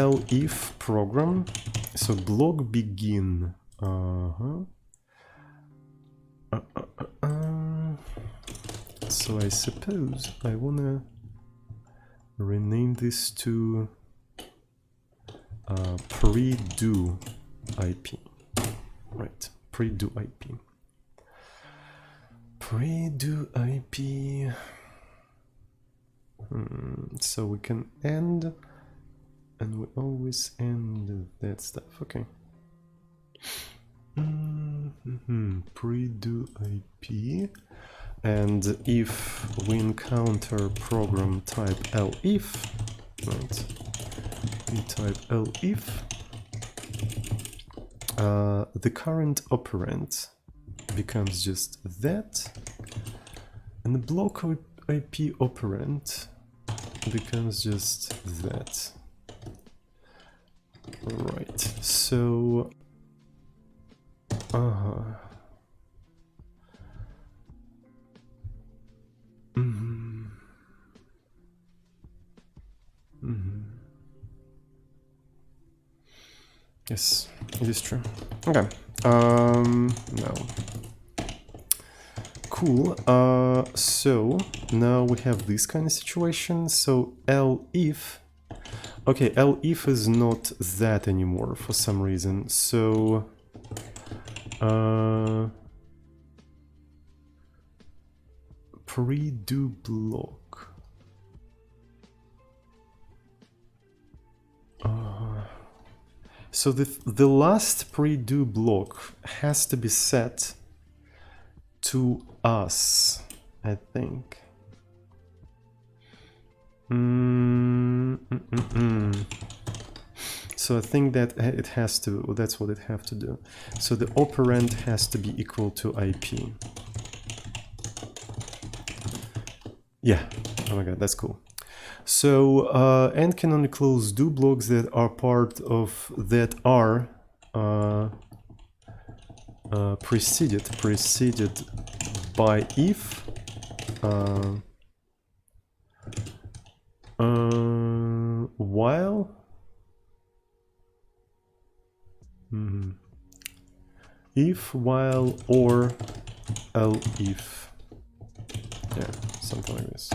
Elif program. So block begin. So I suppose I wanna rename this to pre-do IP. Right, pre-do IP. Pre-do IP. So we can end, and we always end that stuff. Okay. Pre-do IP. And if we encounter program type elif, right, we type elif, the current operand becomes just that, and the block IP operand becomes just that. Right, so yes, it is true. Okay. No. Cool. So now we have this kind of situation. So elif. Okay, elif is not that anymore for some reason. So pre-do block. So the last pre-do block has to be set to us, I think. So I think that it has to, that's what it have to do. So the operand has to be equal to IP. Yeah, oh my god, that's cool. So and can only close do blocks that are part of that are preceded by if while if, while, or elif. Yeah, something like this.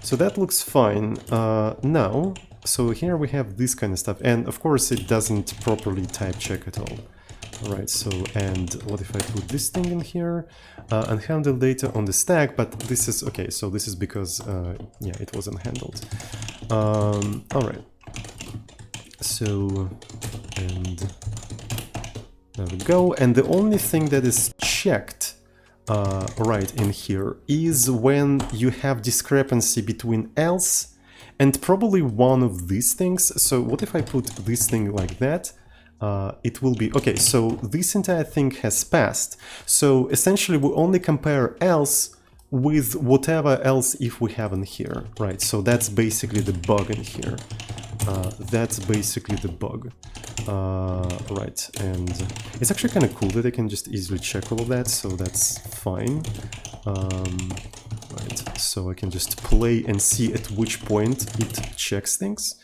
So that looks fine. Now, so here we have this kind of stuff, and of course it doesn't properly type check at all. Right, so, and what if I put this thing in here, unhandled data on the stack, but this is, okay, so this is because, yeah, it wasn't handled. All right, so, and there we go, and the only thing that is checked right in here is when you have discrepancy between else and probably one of these things. So what if I put this thing like that? It will be, okay, so this entire thing has passed. So essentially we only compare else with whatever else if we have in here, right? So that's basically the bug in here. That's basically the bug. Right, and it's actually kind of cool that I can just easily check all of that, so that's fine. Right, so I can just play and see at which point it checks things.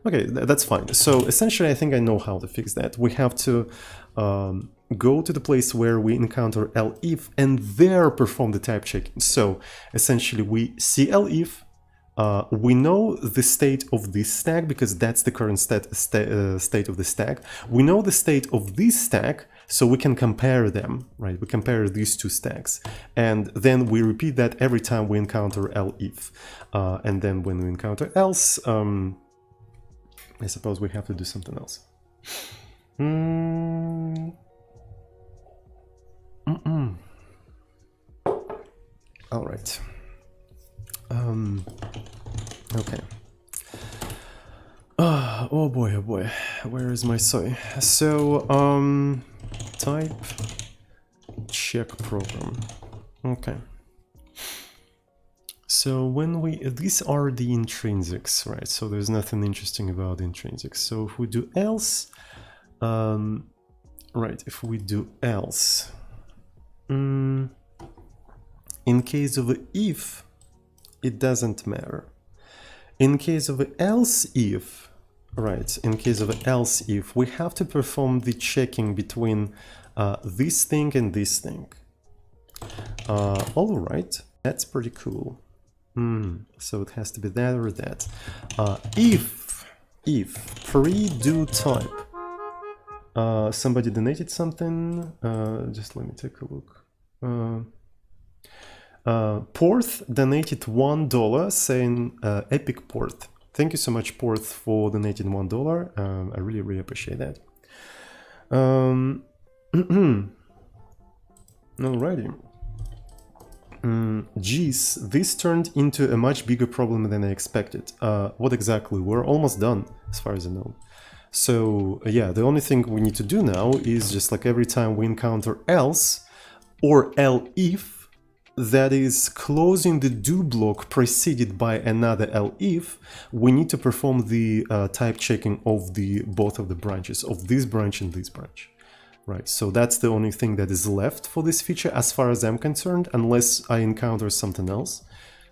Okay, that's fine. So essentially I think I know how to fix that. We have to go to the place where we encounter elif and there perform the type checking. So essentially we see elif, we know the state of this stack because that's the current state of the stack. We know the state of this stack, so we can compare them, right? We compare these two stacks. And then we repeat that every time we encounter elif. And then when we encounter else, I suppose we have to do something else. All right. Okay. Oh boy, where is my soy? So, type check program. Okay. So when we, these are the intrinsics, right? So there's nothing interesting about intrinsics. So if we do else, right, if we do else, in case of if, it doesn't matter. In case of else if, right, in case of else if, we have to perform the checking between this thing and this thing. All right, that's pretty cool. So it has to be that or that. If pre-do type. Somebody donated something. Just let me take a look. Porth donated $1 saying epic Porth. Thank you so much, Porth, for donating $1. I really, really appreciate that. Alrighty. Geez, this turned into a much bigger problem than I expected. What exactly? We're almost done, as far as I know. So yeah, the only thing we need to do now is just like every time we encounter else or elif, that is closing the do block preceded by another elif, we need to perform the type checking of both of the branches, of this branch and this branch. Right, so that's the only thing that is left for this feature as far as I'm concerned, unless I encounter something else.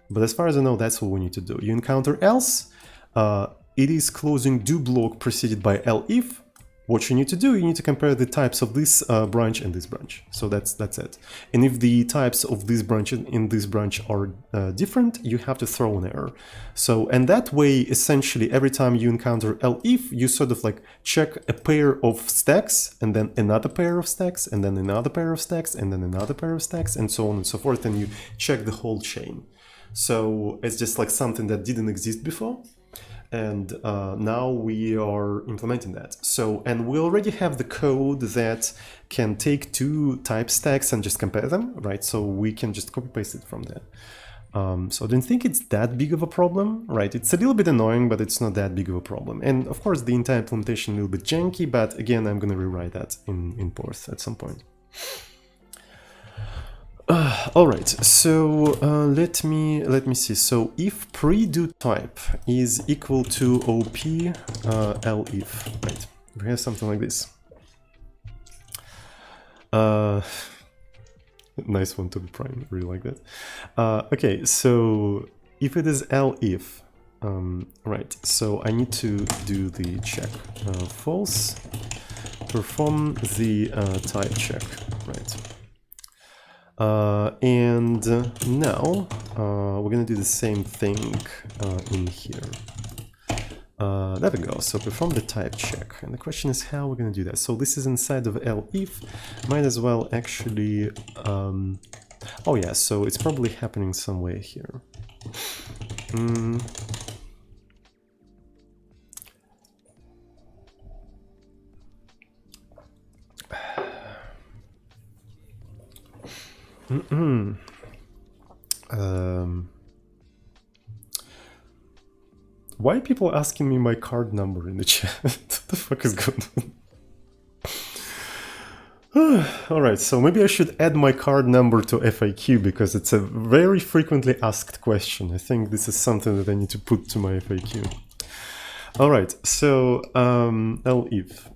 But as far as I know, that's what we need to do. You encounter else, it is closing do block preceded by elif. What you need to do, you need to compare the types of this branch and this branch. So that's it. And if the types of this branch and this branch are different, you have to throw an error. So, and that way, essentially, every time you encounter elif, you sort of like check a pair of stacks, and then another pair of stacks, and then another pair of stacks, and then another pair of stacks, and so on and so forth, and you check the whole chain. So it's just like something that didn't exist before. And now we are implementing that. So, and we already have the code that can take two type stacks and just compare them, right? So we can just copy paste it from there. So I don't think it's that big of a problem, right? It's a little bit annoying, but it's not that big of a problem. And of course, the entire implementation a little bit janky, but again, I'm going to rewrite that in Porth at some point. All right, so let me see. So if pre-do type is equal to op elif, right? We have something like this. Nice one to be prime, really like that. Okay, so if it is elif, right? So I need to do the check. False. Perform the type check, right? And now we're gonna do the same thing in here. There we go. So perform the type check, and the question is how we're gonna do that. So this is inside of elif. Might as well actually. Oh yeah. So it's probably happening somewhere here. Why are people asking me my card number in the chat? What the fuck is going on? Alright, so maybe I should add my card number to FAQ because it's a very frequently asked question. I think this is something that I need to put to my FAQ. Alright, so elif.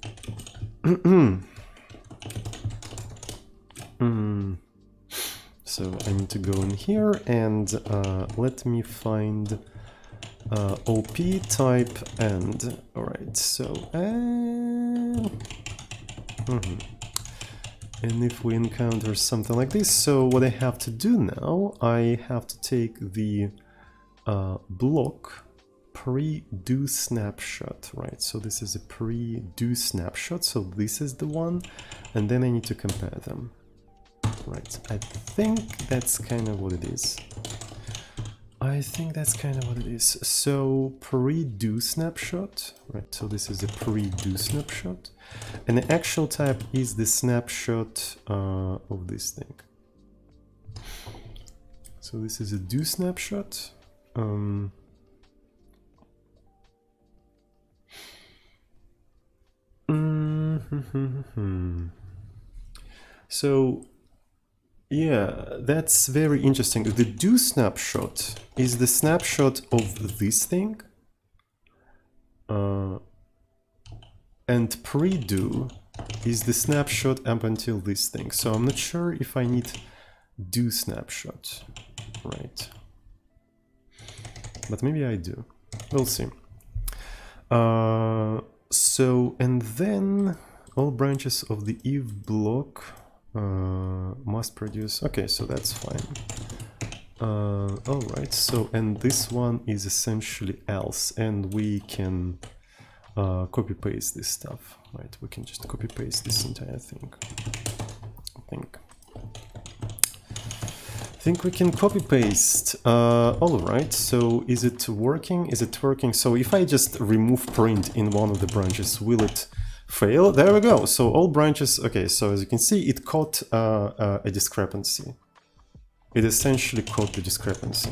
So I need to go in here and let me find op type and. Alright, so and if we encounter something like this, so what I have to do now, I have to take the block pre-do snapshot, right? So this is a pre-do snapshot, so this is the one, and then I need to compare them. Right, I think that's kind of what it is. So pre-do snapshot, right? So this is a pre-do snapshot, and the actual type is the snapshot of this thing. So this is a do snapshot. So yeah, that's very interesting. The do snapshot is the snapshot of this thing, and pre-do is the snapshot up until this thing. So I'm not sure if I need do snapshot, right? But maybe I do. We'll see. So, and then all branches of the if block must produce. Okay, so that's fine. All right, so, and this one is essentially else, and we can copy paste this stuff, right? We can just copy paste this entire thing. I think we can copy paste. All right, so is it working? Is it working? So if I just remove print in one of the branches, will it fail? There we go. So all branches, okay, so as you can see, it caught a discrepancy. It essentially caught the discrepancy.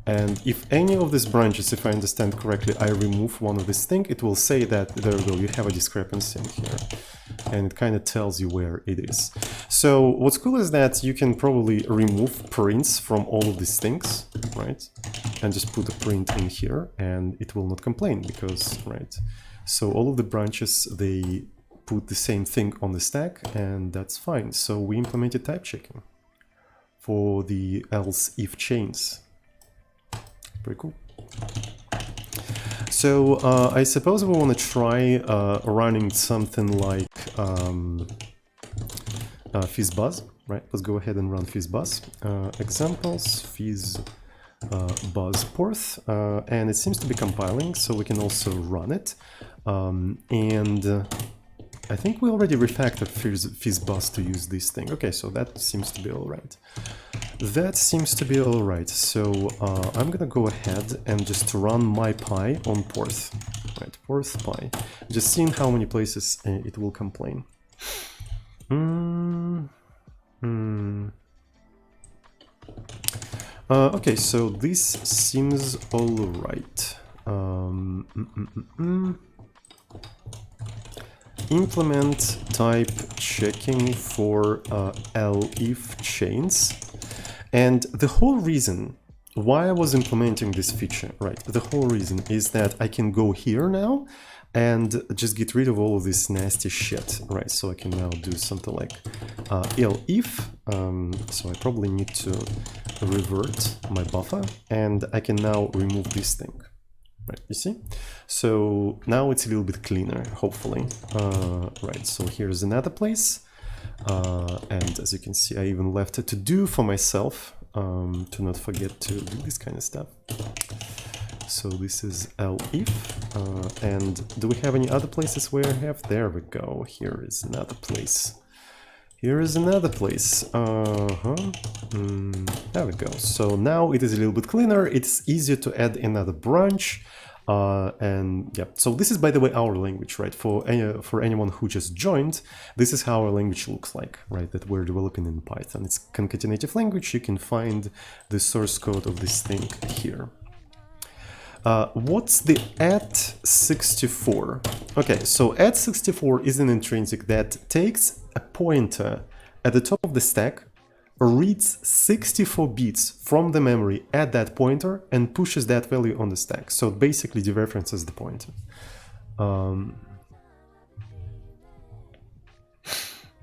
And if any of these branches, if I understand correctly, I remove one of these things, it will say that, there we go, you have a discrepancy in here. And it kind of tells you where it is. So what's cool is that you can probably remove prints from all of these things, right? And just put a print in here and it will not complain because, right? So all of the branches, they put the same thing on the stack and that's fine. So we implemented type checking for the else if chains. Pretty cool. So I suppose we want to try running something like fizzbuzz, right? Let's go ahead and run fizzbuzz. Examples, fizzbuzz porth, and it seems to be compiling, so we can also run it. I think we already refactored fizzbuzz to use this thing. Okay, so that seems to be all right. That seems to be all right. So I'm gonna go ahead and just run mypy on Porth. Right, Porth py. Just seeing how many places it will complain. Okay, so this seems all right. Implement type checking for elif chains. And the whole reason why I was implementing this feature, right, the whole reason is that I can go here now and just get rid of all of this nasty shit, right? So I can now do something like elif, so I probably need to revert my buffer, and I can now remove this thing. Right, you see? So now it's a little bit cleaner, hopefully. Right, so here's another place. And as you can see, I even left it to do for myself, to not forget to do this kind of stuff. So this is elif. And do we have any other places where I have? There we go. Here is another place. Here is another place. There we go. So now it is a little bit cleaner. It's easier to add another branch. And yeah, so this is, by the way, our language, right? For anyone who just joined, this is how our language looks like, right? That we're developing in Python. It's concatenative language. You can find the source code of this thing here. What's the @64? Okay, so @64 is an intrinsic that takes a pointer at the top of the stack, reads 64 bits from the memory at that pointer and pushes that value on the stack. So it basically dereferences the pointer.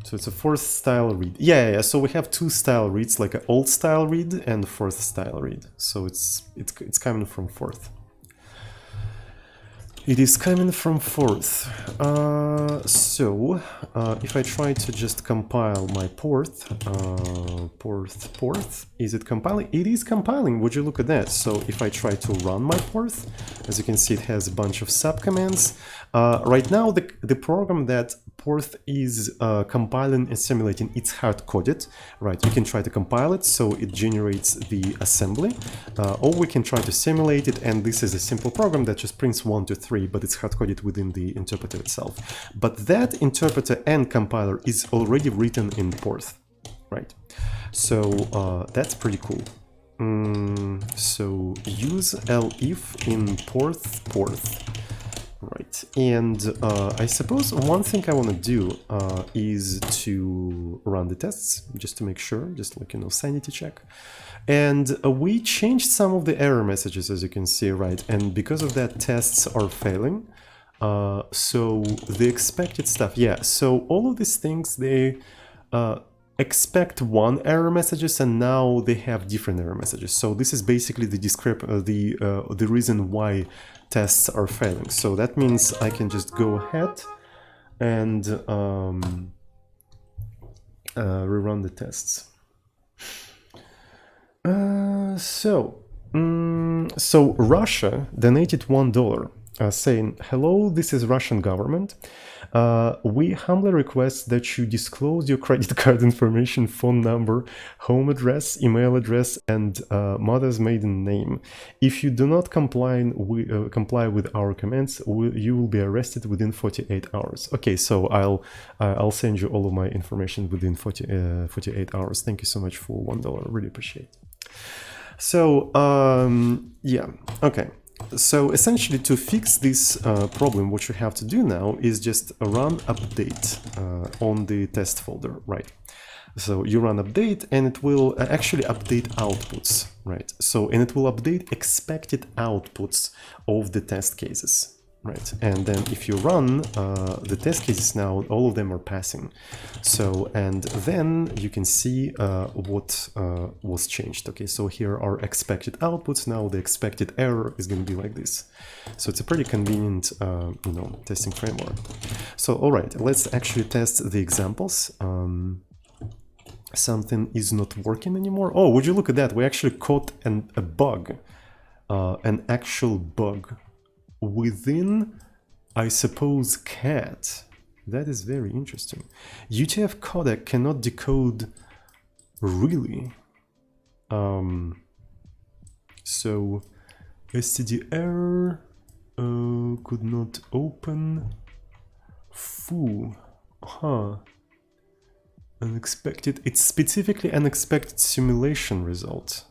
So it's a fourth style read. Yeah, so we have two style reads, like an old style read and fourth style read. So it's coming from fourth. It is coming from Porth. If I try to just compile my Porth, Porth, is it compiling? It is compiling. Would you look at that? So if I try to run my Porth, as you can see, it has a bunch of subcommands. Right now, the program that Porth is compiling and simulating, it's hard-coded, right? You can try to compile it, so it generates the assembly, or we can try to simulate it, and this is a simple program that just prints 1 to 3, but it's hard-coded within the interpreter itself. But that interpreter and compiler is already written in Porth, right? So that's pretty cool. So use elif in Porth. Right, and I suppose one thing I want to do is to run the tests, just to make sure, just like, sanity check. And we changed some of the error messages, as you can see, right? And because of that, tests are failing. So the expected stuff, yeah, so all of these things, they expect one error messages, and now they have different error messages. So this is basically the reason why tests are failing. So that means I can just go ahead and rerun the tests. So Russia donated $1, saying, "Hello, this is Russian government. We humbly request that you disclose your credit card information, phone number, home address, email address, and mother's maiden name. If you do not comply with our commands, you will be arrested within 48 hours." Okay, so I'll send you all of my information within 48 hours. Thank you so much for $1. Really appreciate it. So yeah, okay. So essentially, to fix this problem, what you have to do now is just run update on the test folder, right? So you run update, and it will actually update outputs, right? So, and it will update expected outputs of the test cases. Right, and then if you run the test cases now, all of them are passing. So, and then you can see what was changed. Okay, so here are expected outputs. Now the expected error is going to be like this. So it's a pretty convenient, testing framework. So, all right, let's actually test the examples. Something is not working anymore. Oh, would you look at that? We actually caught a bug, an actual bug within, I suppose, cat. That is very interesting. UTF codec cannot decode, really. So std error could not open. Foo. Huh. Unexpected. It's specifically unexpected simulation result.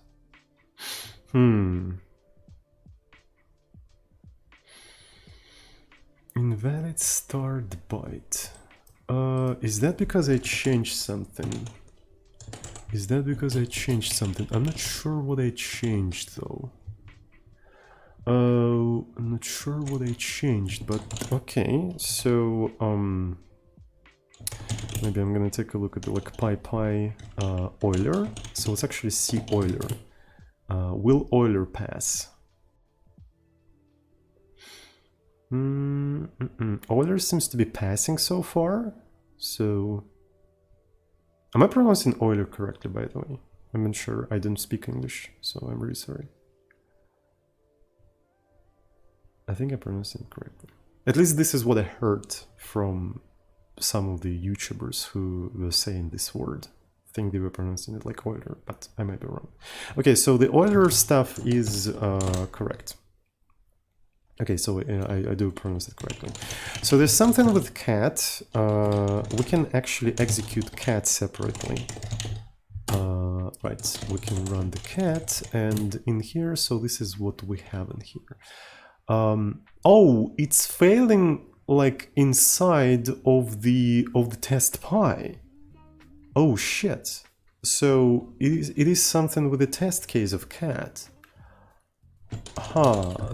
Invalid start byte. Is that because I changed something? Is that because I changed something? I'm not sure what I changed though. I'm not sure what I changed, but okay. So maybe I'm gonna take a look at the PyPy Euler. So let's actually see Euler. Will Euler pass? Euler seems to be passing so far. So, am I pronouncing Euler correctly, by the way? I'm not sure. I don't speak English, so I'm really sorry. I think I pronounced it correctly. At least this is what I heard from some of the YouTubers who were saying this word. I think they were pronouncing it like Euler, but I might be wrong. Okay, so the Euler stuff is correct. Okay, so I do pronounce it correctly. So there's something with cat. We can actually execute cat separately. Right, we can run the cat, and in here, so this is what we have in here. Oh, it's failing like inside of the test py. Oh shit! So it is something with the test case of cat.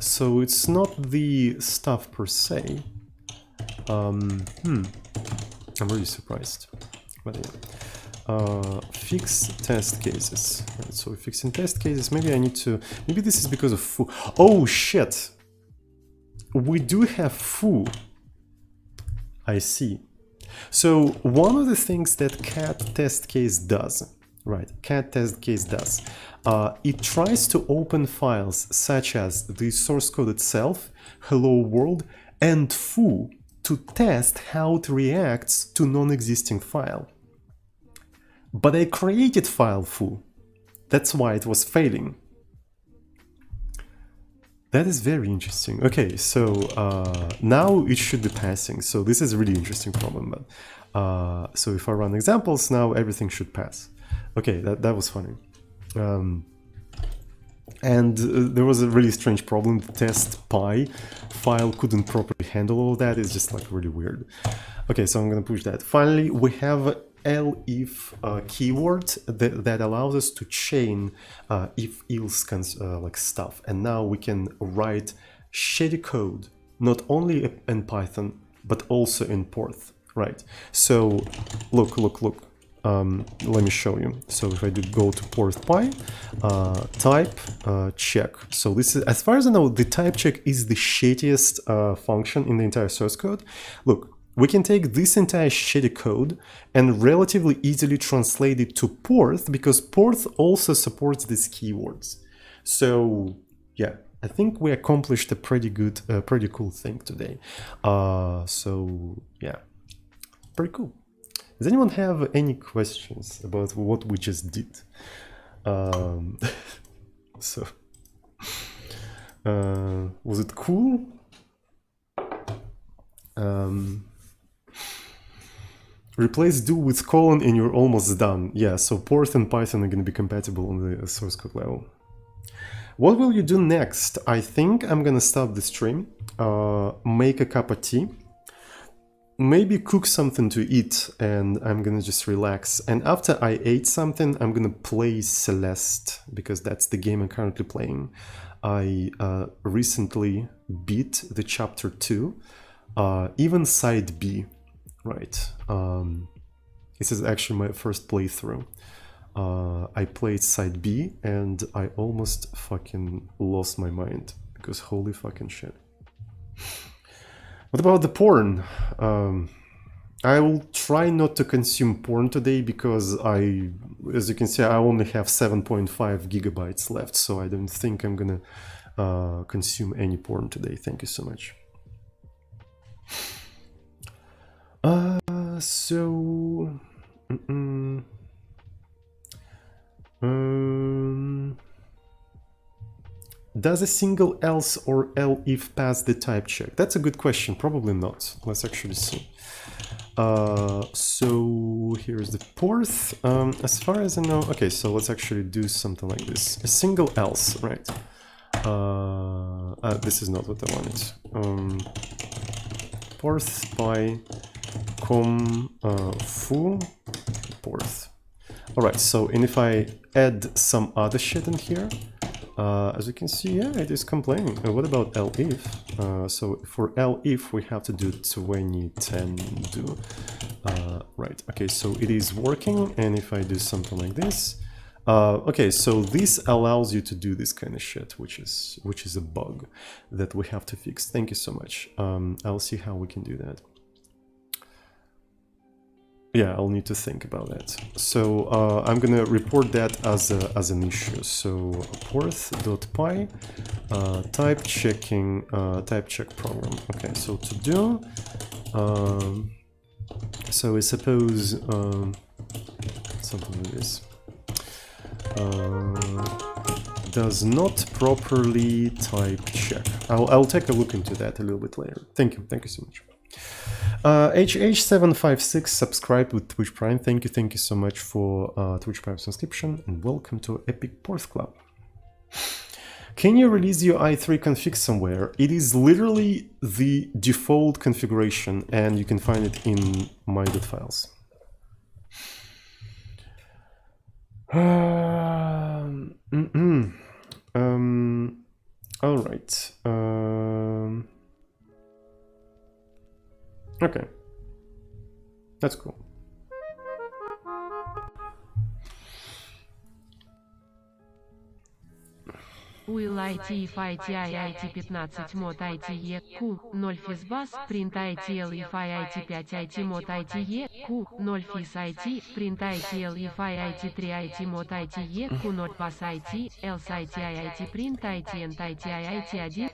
So it's not the stuff per se. I'm really surprised. But yeah. Fix test cases. Right, so fixing test cases, maybe I need to... Maybe this is because of foo. Oh shit! We do have foo. I see. So one of the things that cat test case does, right, cat test case does, it tries to open files such as the source code itself, hello world, and foo to test how it reacts to non-existing file. But I created file foo. That's why it was failing. That is very interesting. Okay, so now it should be passing. So this is a really interesting problem. But so if I run examples now, everything should pass. Okay, that was funny. And there was a really strange problem. The test py file couldn't properly handle all that. It's just like really weird. Okay, so I'm gonna push that. Finally, we have elif keyword that allows us to chain if-else like stuff. And now we can write shady code, not only in Python, but also in Porth, right? So look. Let me show you. So if I do go to porthpy, type check. So this is, as far as I know, the type check is the shittiest function in the entire source code. Look, we can take this entire shitty code and relatively easily translate it to Porth, because Porth also supports these keywords. So yeah, I think we accomplished a pretty good, pretty cool thing today. So yeah, pretty cool. Does anyone have any questions about what we just did? So, was it cool? Replace do with colon and you're almost done. Yeah, so Porth and Python are going to be compatible on the source code level. What will you do next? I think I'm going to stop the stream, make a cup of tea, maybe cook something to eat, and I'm going to just relax. And after I ate something, I'm going to play Celeste, because that's the game I'm currently playing. I recently beat the chapter 2, even side B. Right. This is actually my first playthrough. I played side B and I almost fucking lost my mind, because holy fucking shit. What about the porn? I will try not to consume porn today, because as you can see, I only have 7.5 gigabytes left, so I don't think I'm gonna consume any porn today. Thank you so much. So does a single else or elif pass the type check? That's a good question. Probably not. Let's actually see. So here's the Porth. As far as I know, okay, so let's actually do something like this. A single else, right? This is not what I wanted. Porth by com foo Porth. Alright, so and if I add some other shit in here, as you can see, yeah, it is complaining. What about elif? So for elif we have to do 2010 do. Right, okay, so it is working, and if I do something like this, okay, so this allows you to do this kind of shit, which is a bug that we have to fix. Thank you so much. I'll see how we can do that. Yeah, I'll need to think about that. So I'm gonna report that as an issue. So porth.py type check program. Okay, so to do. So I suppose something like this. Does not properly type check. I'll take a look into that a little bit later. Thank you so much. HH756 subscribed with Twitch Prime. Thank you so much for Twitch Prime subscription, and welcome to Epic Porth Club. Can you release your i3 config somewhere? It is literally the default configuration, and you can find it in my.files. All right. Okay, that's cool. Will IT if IT IT 15 mod IT Q 0 FISBAS print IT elif IT 5 IT mod IT Q 0 FIS IT print IT elif IT 3 IT mod IT Q 0 PAS IT else IT IT print IT and IT IT 1.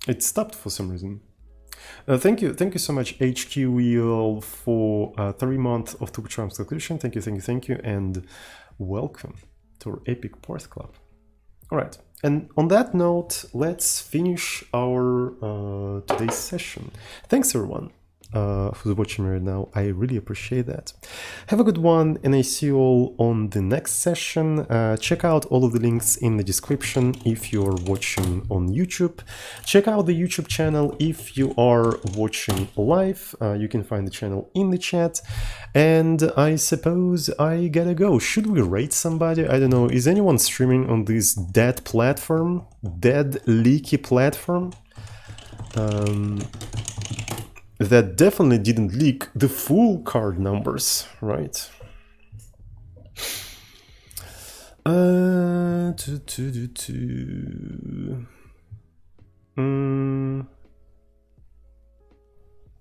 It stopped for some reason. Thank you so much HQEL for 3 months of Twitch Prime subscription. Thank you, and welcome to our Epic Porth Club. All right, and on that note, let's finish our today's session. Thanks everyone who's watching me right now. I really appreciate that. Have a good one, and I see you all on the next session. Check out all of the links in the description if you're watching on YouTube. Check out the YouTube channel if you are watching live. You can find the channel in the chat. And I suppose I gotta go. Should we rate somebody? I don't know. Is anyone streaming on this dead platform? Dead, leaky platform? That definitely didn't leak the full card numbers, right?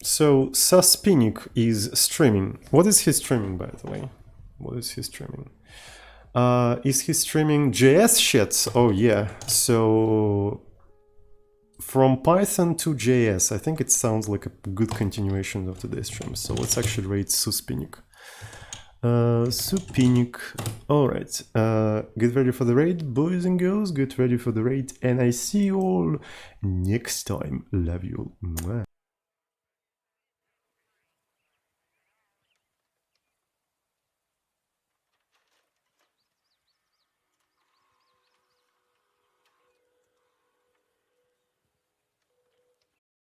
So Suspinik is streaming. What is he streaming, by the way? What is he streaming? Is he streaming JS shits? Oh yeah. So from Python to JS, I think it sounds like a good continuation of today's stream. So let's actually rate Suspinik. Suspinik. Alright. Get ready for the raid, boys and girls. Get ready for the raid. And I see you all next time. Love you all. Mwah.